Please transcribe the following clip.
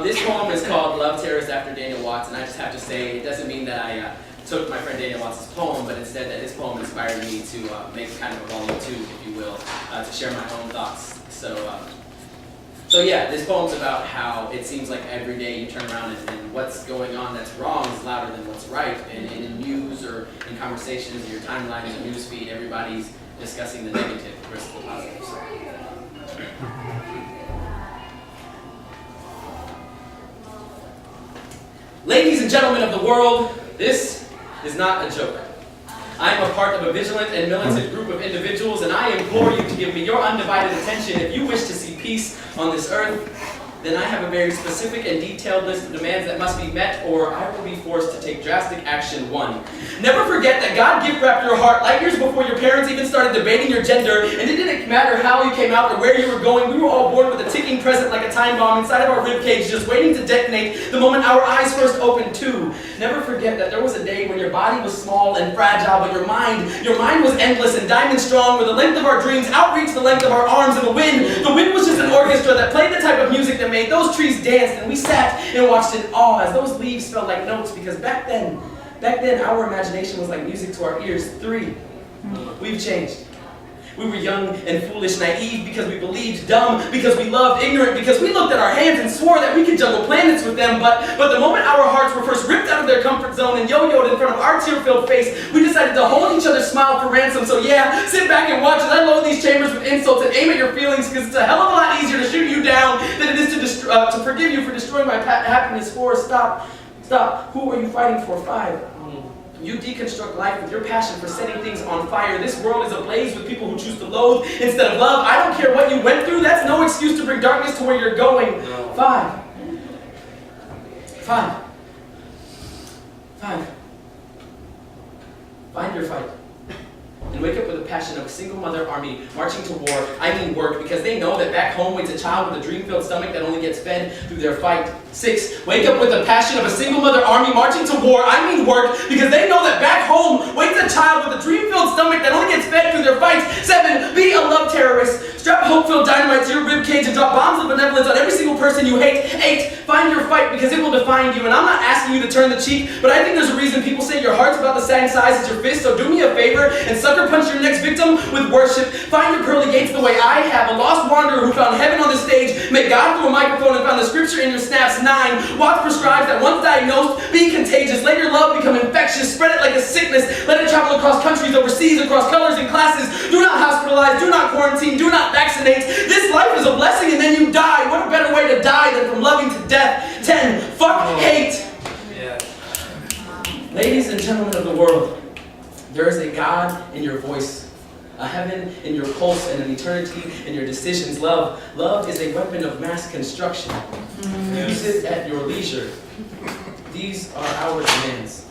This poem is called Love Terrorist after Daniel Watts, and I just have to say, it doesn't mean that I took my friend Daniel Watts' poem, but instead that his poem inspired me to make kind of a volume 2, if you will, to share my own thoughts. So yeah, this poem's about how it seems like every day you turn around and what's going on that's wrong is louder than what's right. And in news or in conversations, your timelines, your news feed, everybody's discussing the negative versus the positive. So. Ladies and gentlemen of the world, this is not a joke. I am a part of a vigilant and militant group of individuals, and I implore you to give me your undivided attention. If you wish to see peace on this earth, then I have a very specific and detailed list of demands that must be met, or I will be forced to take drastic action. 1. Never forget that God gift-wrapped your heart light years before your parents even started debating your gender, and it didn't matter how you came out or where you were going. We were all born with a ticking present like a time bomb inside of our ribcage, just waiting to detonate the moment our eyes first opened. 2. Never forget that there was a day when your body was small and fragile, but your mind was endless and diamond strong, where the length of our dreams outreached the length of our arms, and the wind was just an orchestra that played the type of music that made those trees dance, and we sat and watched in awe as those leaves felt like notes, because back then our imagination was like music to our ears. 3. We've changed. We were young and foolish, naive because we believed, dumb because we loved, ignorant because we looked at our hands and swore that we could juggle planets with them. But the moment our hearts were first ripped out of their comfort zone and yo-yoed in front of our tear-filled face, we decided to hold each other's smile for ransom. So yeah, sit back and watch as I load these chambers with insults and aim at your feelings, because it's a hell of a lot easier to shoot you down than it is to forgive you for destroying my happiness. 4. Stop. Who are you fighting for? 5. You deconstruct life with your passion for setting things on fire. This world is ablaze with people who choose to loathe instead of love. I don't care what you went through. That's no excuse to bring darkness to where you're going. 5. Find your fight. And wake up with the passion of a single mother army marching to war. I mean work, because they know that back home waits a child with a dream-filled stomach that only gets fed through their fight. 6. Wake up with the passion of a single mother army marching to war. I mean work, because they know that back home waits a child with a dream-filled stomach that only gets fed through their fights. 7. Be a love terrorist. Strap hope-filled dynamite to your ribcage and drop bombs of benevolence on every single person you hate. 8. Find your fight, because it will define you. And I'm not asking you to turn the cheek, but I think there's a reason people say your heart's about the same size as your fist. So do me a favor and sucker punch your next victim with worship. Find your pearly gates the way I have, a lost wanderer who found heaven on the stage, met God through a microphone, and found the scripture in your snaps. 9. Watts prescribes that once diagnosed, be contagious. Let your love become infectious. Spread it like a sickness. Let it travel across countries, overseas, across colors and classes. Do not hospitalize. Do not quarantine. Do not vaccinate. This life is a blessing, and then you die. What a better way to die than from loving to death. 10. Fuck hate. Yeah. Ladies and gentlemen of the world, there is a God in your voice, a heaven in your pulse, and an eternity in your decisions. Love is a weapon of mass construction. Use it at your leisure. These are our demands.